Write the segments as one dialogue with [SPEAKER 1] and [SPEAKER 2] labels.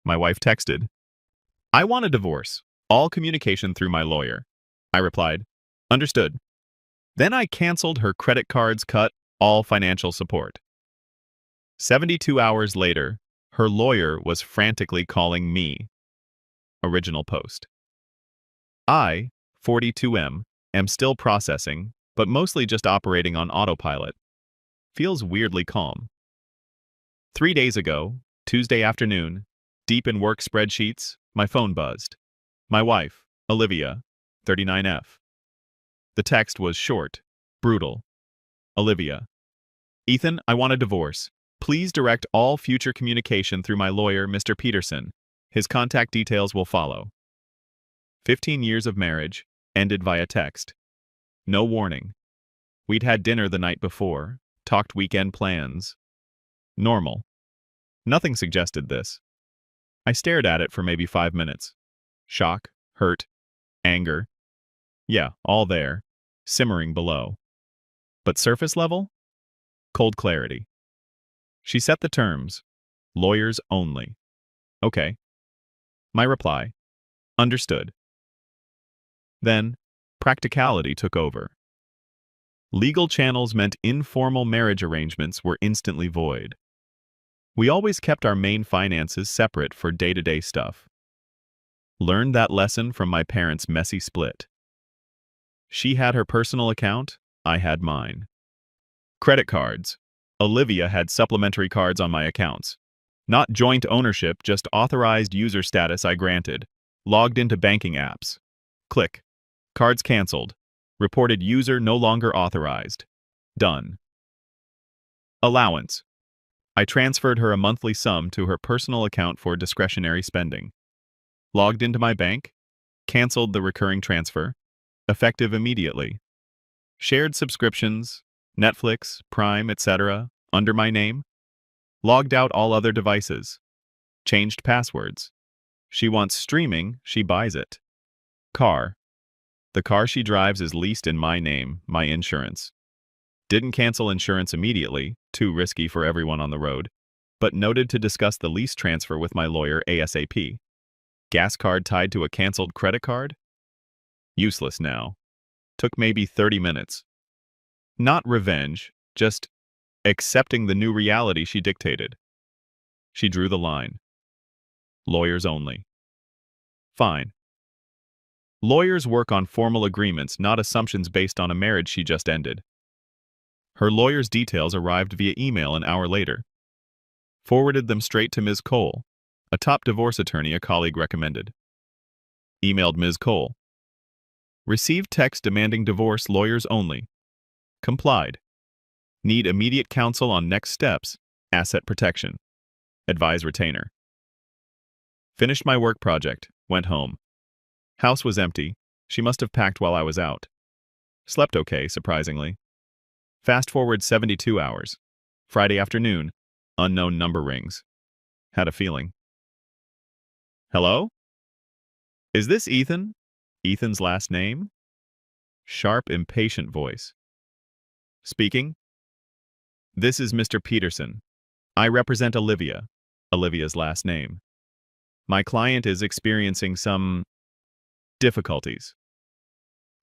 [SPEAKER 1] My wife texted, "I want a divorce. All communication through my lawyer." I replied, "Understood." Then I canceled her credit cards, cut all financial support. 72 hours later, her lawyer was frantically calling me. Original post. I, 42M, am still processing, but mostly just operating on autopilot. Feels weirdly calm. 3 days ago, Tuesday afternoon, deep in work spreadsheets, my phone buzzed. My wife, Olivia, 39F. The text was short, brutal. Olivia. "Ethan, I want a divorce. Please direct all future communication through my lawyer, Mr. Peterson. His contact details will follow." 15 years of marriage, ended via text. No warning. We'd had dinner the night before, talked weekend plans. Normal. Nothing suggested this. I stared at it for maybe 5 minutes. Shock, hurt, anger. Yeah, all there, simmering below. But surface level? Cold clarity. She set the terms. Lawyers only. Okay. My reply. Understood. Then, practicality took over. Legal channels meant informal marriage arrangements were instantly void. We always kept our main finances separate for day-to-day stuff. Learned that lesson from my parents' messy split. She had her personal account, I had mine. Credit cards. Olivia had supplementary cards on my accounts. Not joint ownership, just authorized user status I granted. Logged into banking apps. Click. Cards canceled. Reported user no longer authorized. Done. Allowance. I transferred her a monthly sum to her personal account for discretionary spending. Logged into my bank. Canceled the recurring transfer. Effective immediately. Shared subscriptions, Netflix, Prime, etc., under my name. Logged out all other devices. Changed passwords. She wants streaming, she buys it. Car. The car she drives is leased in my name, my insurance. Didn't cancel insurance immediately, too risky for everyone on the road, but noted to discuss the lease transfer with my lawyer ASAP. Gas card tied to a canceled credit card? Useless now. Took maybe 30 minutes. Not revenge, just accepting the new reality she dictated. She drew the line. Lawyers only. Fine. Lawyers work on formal agreements, not assumptions based on a marriage she just ended. Her lawyer's details arrived via email an hour later. Forwarded them straight to Ms. Cole, a top divorce attorney a colleague recommended. Emailed Ms. Cole. Received text demanding divorce, lawyers only. Complied. Need immediate counsel on next steps, asset protection. Advise retainer. Finished my work project, went home. House was empty. She must have packed while I was out. Slept okay, surprisingly. Fast forward 72 hours. Friday afternoon, unknown number rings. Had a feeling. Hello? Is this Ethan? Ethan's last name? Sharp, impatient voice. Speaking. This is Mr. Peterson. I represent Olivia, Olivia's last name. My client is experiencing some difficulties.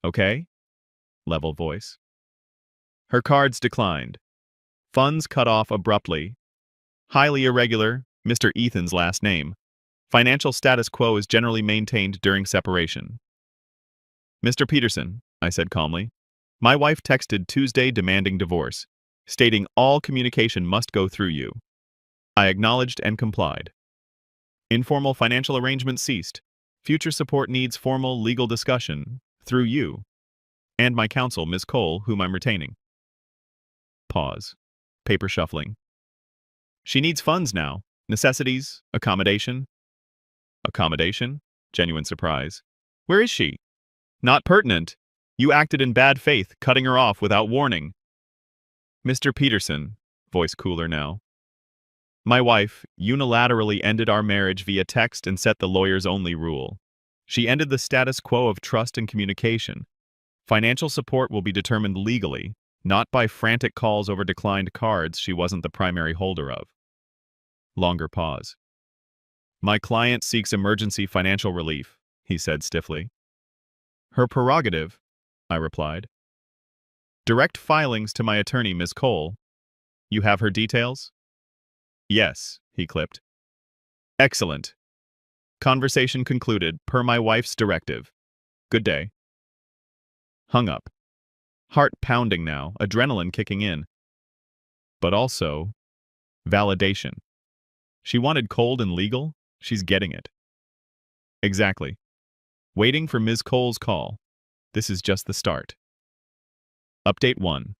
[SPEAKER 1] Okay? Level voice. Her cards declined. Funds cut off abruptly. Highly irregular, Mr. Ethan's last name. Financial status quo is generally maintained during separation. Mr. Peterson, I said calmly. My wife texted Tuesday demanding divorce, stating all communication must go through you. I acknowledged and complied. Informal financial arrangements ceased. Future support needs formal legal discussion, through you, and my counsel, Ms. Cole, whom I'm retaining. Pause. Paper shuffling. She needs funds now. Necessities, accommodation. Accommodation? Genuine surprise. Where is she? Not pertinent. You acted in bad faith, cutting her off without warning. Mr. Peterson, voice cooler now. My wife unilaterally ended our marriage via text and set the lawyers only rule. She ended the status quo of trust and communication. Financial support will be determined legally, not by frantic calls over declined cards she wasn't the primary holder of. Longer pause. My client seeks emergency financial relief, he said stiffly. Her prerogative, I replied. Direct filings to my attorney, Ms. Cole. You have her details? Yes, he clipped. Excellent. Conversation concluded per my wife's directive. Good day. Hung up. Heart pounding now, adrenaline kicking in. But also, validation. She wanted cold and legal, she's getting it. Exactly. Waiting for Ms. Cole's call. This is just the start. Update 1.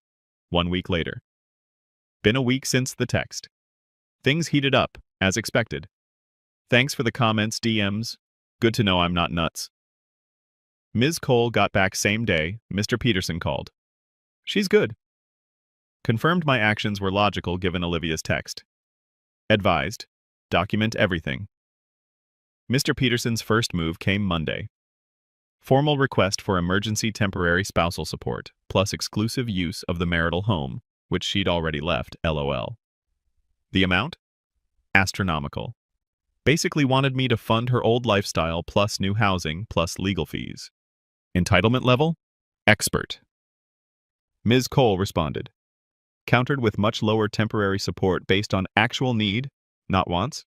[SPEAKER 1] 1 week later. Been a week since the text. Things heated up, as expected. Thanks for the comments, DMs. Good to know I'm not nuts. Ms. Cole got back same day, Mr. Peterson called. She's good. Confirmed my actions were logical given Olivia's text. Advised. Document everything. Mr. Peterson's first move came Monday. Formal request for emergency temporary spousal support, plus exclusive use of the marital home, which she'd already left, LOL. The amount? Astronomical. Basically wanted me to fund her old lifestyle plus new housing plus legal fees. Entitlement level? Expert. Ms. Cole responded. Countered with much lower temporary support based on actual need, not wants.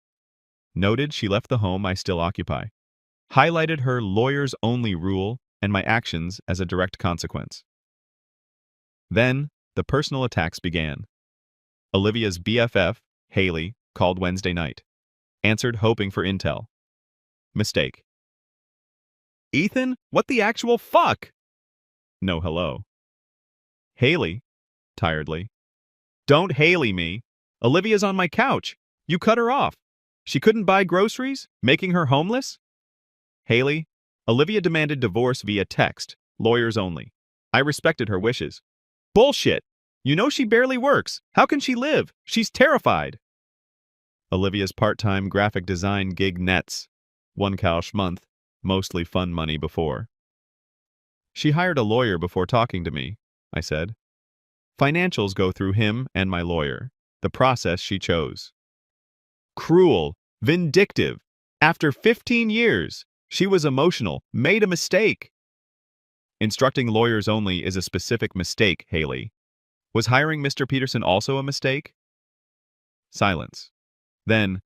[SPEAKER 1] Noted she left the home I still occupy. Highlighted her lawyers-only rule and my actions as a direct consequence. Then, the personal attacks began. Olivia's BFF, Haley, called Wednesday night. Answered hoping for intel. Mistake. Ethan, what the actual fuck? No hello. Haley, tiredly. Don't Haley me. Olivia's on my couch. You cut her off. She couldn't buy groceries, making her homeless? Haley, Olivia demanded divorce via text, lawyers only. I respected her wishes. Bullshit! You know she barely works. How can she live? She's terrified. Olivia's part-time graphic design gig nets. $1,000 month, mostly fun money before. She hired a lawyer before talking to me, I said. Financials go through him and my lawyer. The process she chose. Cruel, vindictive. After 15 years, she was emotional, made a mistake. Instructing lawyers only is a specific mistake, Haley. Was hiring Mr. Peterson also a mistake? Silence. Then,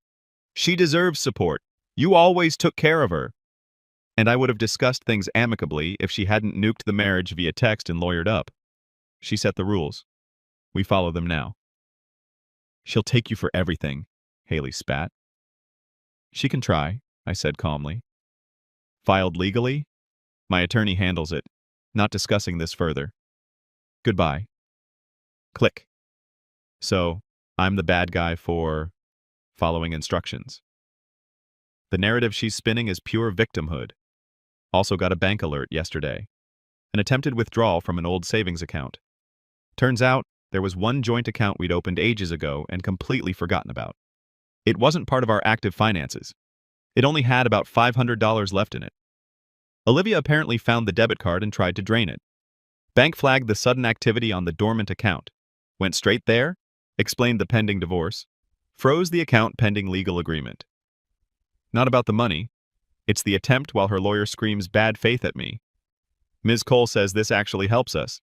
[SPEAKER 1] she deserves support. You always took care of her. And I would have discussed things amicably if she hadn't nuked the marriage via text and lawyered up. She set the rules. We follow them now. She'll take you for everything, Haley spat. She can try, I said calmly. Filed legally? My attorney handles it. Not discussing this further. Goodbye. Click. So, I'm the bad guy for following instructions. The narrative she's spinning is pure victimhood. Also got a bank alert yesterday. An attempted withdrawal from an old savings account. Turns out, there was one joint account we'd opened ages ago and completely forgotten about. It wasn't part of our active finances. It only had about $500 left in it. Olivia apparently found the debit card and tried to drain it. Bank flagged the sudden activity on the dormant account. Went straight there, explained the pending divorce, froze the account pending legal agreement. Not about the money. It's the attempt while her lawyer screams bad faith at me. Ms. Cole says this actually helps us.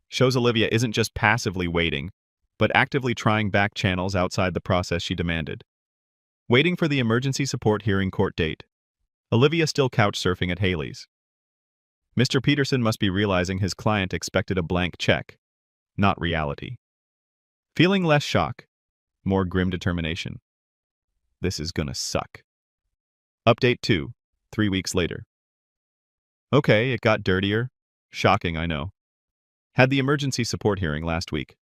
[SPEAKER 1] Shows Olivia isn't just passively waiting, but actively trying back channels outside the process she demanded. Waiting for the emergency support hearing court date. Olivia still couch surfing at Haley's. Mr. Peterson must be realizing his client expected a blank check, not reality. Feeling less shock, more grim determination. This is gonna suck. Update 2, 3 weeks later. Okay, it got dirtier. Shocking, I know. Had the emergency support hearing last week.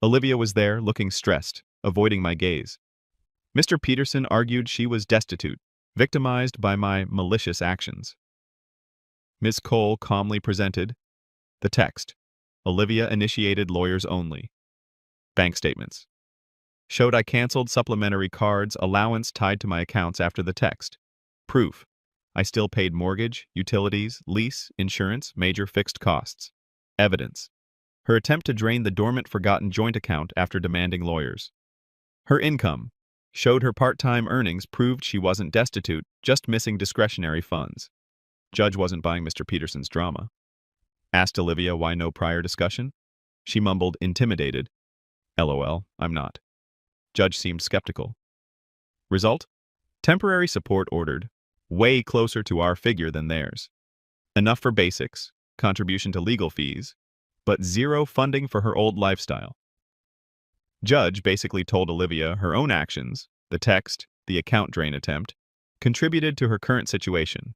[SPEAKER 1] Olivia was there, looking stressed, avoiding my gaze. Mr. Peterson argued she was destitute, victimized by my malicious actions. Ms. Cole calmly presented the text. Olivia initiated lawyers only. Bank statements. Showed I canceled supplementary cards allowance tied to my accounts after the text. Proof. I still paid mortgage, utilities, lease, insurance, major fixed costs. Evidence. Her attempt to drain the dormant forgotten joint account after demanding lawyers. Her income. Showed her part-time earnings proved she wasn't destitute, just missing discretionary funds. Judge wasn't buying Mr. Peterson's drama. Asked Olivia why no prior discussion. She mumbled, intimidated. LOL, I'm not. Judge seemed skeptical. Result? Temporary support ordered, way closer to our figure than theirs. Enough for basics, contribution to legal fees, but zero funding for her old lifestyle. Judge basically told Olivia her own actions, the text, the account drain attempt, contributed to her current situation.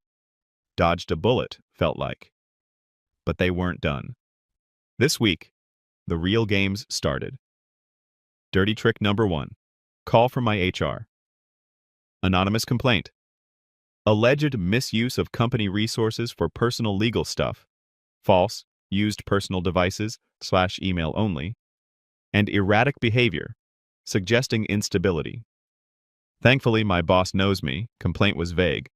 [SPEAKER 1] Dodged a bullet, felt like. But they weren't done. This week, the real games started. Dirty trick number 1. Call from my HR. Anonymous complaint. Alleged misuse of company resources for personal legal stuff. False, used personal devices/email only. And erratic behavior, suggesting instability. Thankfully, my boss knows me. Complaint was vague.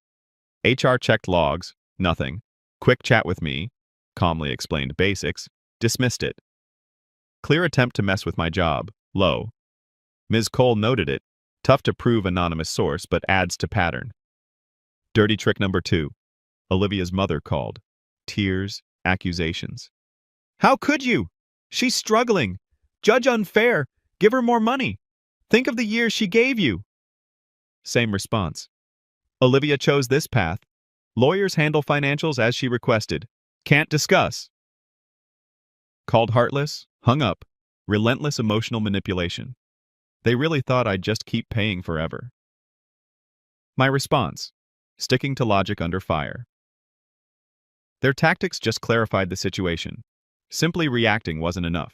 [SPEAKER 1] HR checked logs, nothing. Quick chat with me, calmly explained basics, dismissed it. Clear attempt to mess with my job, low. Ms. Cole noted it, tough to prove anonymous source but adds to pattern. Dirty trick number 2. Olivia's mother called. Tears, accusations. How could you? She's struggling. Judge unfair. Give her more money. Think of the years she gave you. Same response. Olivia chose this path. Lawyers handle financials as she requested. Can't discuss. Called heartless, hung up, relentless emotional manipulation. They really thought I'd just keep paying forever. My response, sticking to logic under fire. Their tactics just clarified the situation. Simply reacting wasn't enough.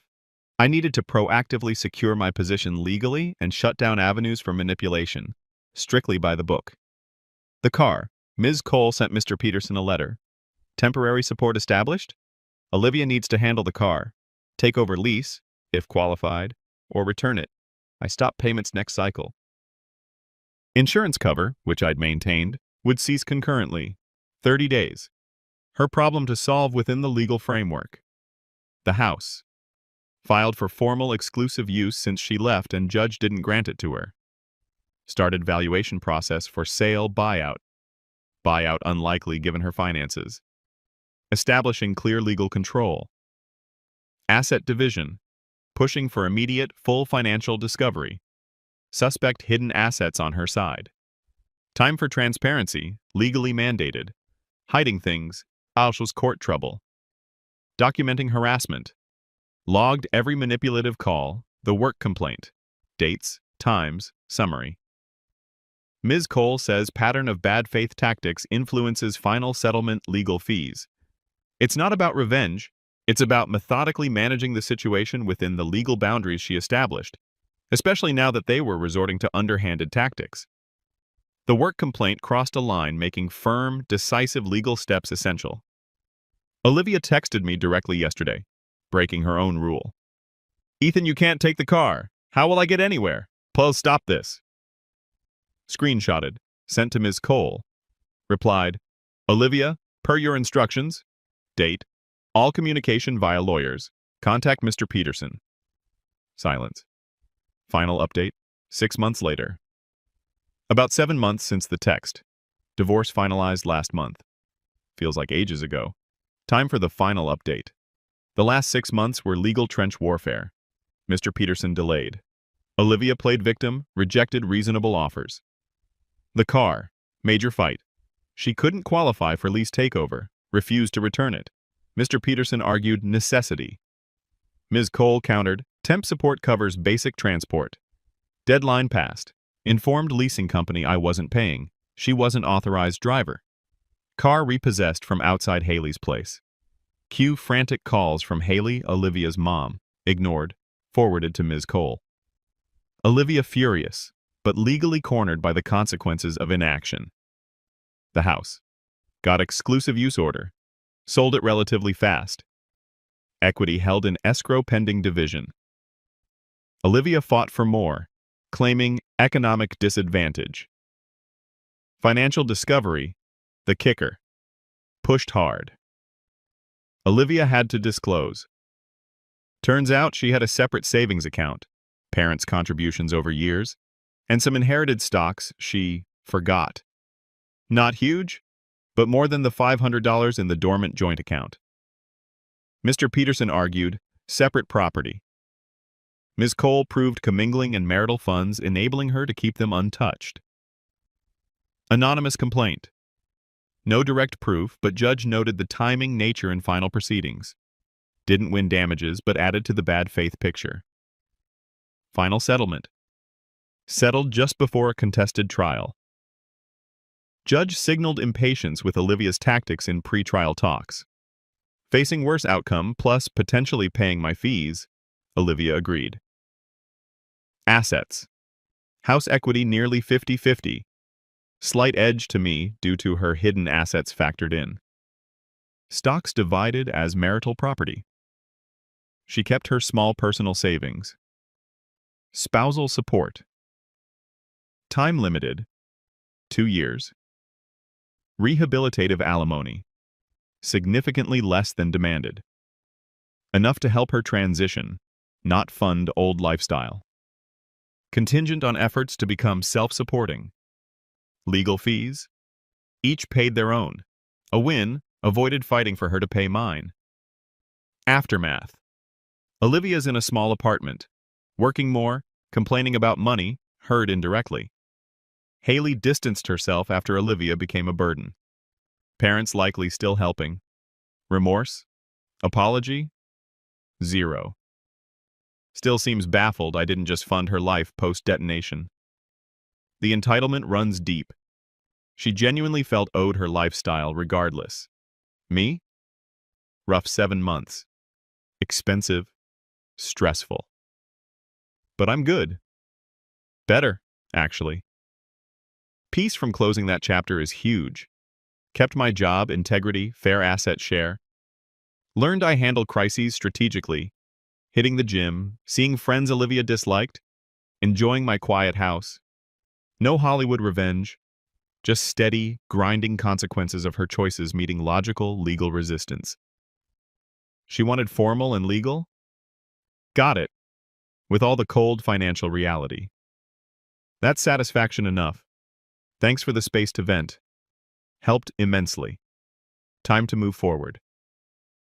[SPEAKER 1] I needed to proactively secure my position legally and shut down avenues for manipulation, strictly by the book. The car. Ms. Cole sent Mr. Peterson a letter. Temporary support established? Olivia needs to handle the car, take over lease, if qualified, or return it. I stop payments next cycle. Insurance cover, which I'd maintained, would cease concurrently. 30 days. Her problem to solve within the legal framework. The house. Filed for formal exclusive use since she left and judge didn't grant it to her. Started valuation process for sale buyout. Buyout unlikely given her finances. Establishing clear legal control. Asset division. Pushing for immediate, full financial discovery. Suspect hidden assets on her side. Time for transparency, legally mandated. Hiding things, Alsh's court trouble. Documenting harassment. Logged every manipulative call, the work complaint. Dates, times, summary. Ms. Cole says pattern of bad faith tactics influences final settlement legal fees. It's not about revenge, it's about methodically managing the situation within the legal boundaries she established, especially now that they were resorting to underhanded tactics. The work complaint crossed a line, making firm, decisive legal steps essential. Olivia texted me directly yesterday, breaking her own rule. Ethan, you can't take the car. How will I get anywhere? Please stop this. Screenshotted, sent to Ms. Cole. Replied, Olivia, per your instructions. Date, all communication via lawyers. Contact Mr. Peterson. Silence. Final update, 6 months later. About 7 months since the text. Divorce finalized last month. Feels like ages ago. Time for the final update. The last 6 months were legal trench warfare. Mr. Peterson delayed. Olivia played victim, rejected reasonable offers. The car. Major fight. She couldn't qualify for lease takeover, refused to return it. Mr. Peterson argued necessity. Ms. Cole countered, temp support covers basic transport. Deadline passed. Informed leasing company I wasn't paying. She wasn't authorized driver. Car repossessed from outside Haley's place. Cue frantic calls from Haley, Olivia's mom. Ignored. Forwarded to Ms. Cole. Olivia furious, but legally cornered by the consequences of inaction. The house. Got exclusive use order. Sold it relatively fast. Equity held in escrow pending division. Olivia fought for more, claiming economic disadvantage. Financial discovery, the kicker. Pushed hard. Olivia had to disclose. Turns out she had a separate savings account, parents' contributions over years, and some inherited stocks she forgot. Not huge, but more than the $500 in the dormant joint account. Mr. Peterson argued, separate property. Ms. Cole proved commingling and marital funds, enabling her to keep them untouched. Anonymous complaint. No direct proof, but judge noted the timing, nature, and final proceedings. Didn't win damages, but added to the bad faith picture. Final settlement. Settled just before a contested trial. Judge signaled impatience with Olivia's tactics in pre-trial talks. Facing worse outcome, plus potentially paying my fees, Olivia agreed. Assets. House equity nearly 50-50. Slight edge to me due to her hidden assets factored in. Stocks divided as marital property. She kept her small personal savings. Spousal support. Time limited, 2 years. Rehabilitative alimony, significantly less than demanded. Enough to help her transition, not fund old lifestyle. Contingent on efforts to become self-supporting. Legal fees, each paid their own. A win, avoided fighting for her to pay mine. Aftermath. Olivia's in a small apartment, working more, complaining about money, heard indirectly. Haley distanced herself after Olivia became a burden. Parents likely still helping. Remorse? Apology? Zero. Still seems baffled I didn't just fund her life post-detonation. The entitlement runs deep. She genuinely felt owed her lifestyle regardless. Me? Rough 7 months. Expensive. Stressful. But I'm good. Better, actually. Peace from closing that chapter is huge. Kept my job, integrity, fair asset share. Learned I handle crises strategically. Hitting the gym, seeing friends Olivia disliked, enjoying my quiet house. No Hollywood revenge, just steady, grinding consequences of her choices meeting logical, legal resistance. She wanted formal and legal? Got it, with all the cold financial reality. That's satisfaction enough. Thanks for the space to vent. Helped immensely. Time to move forward.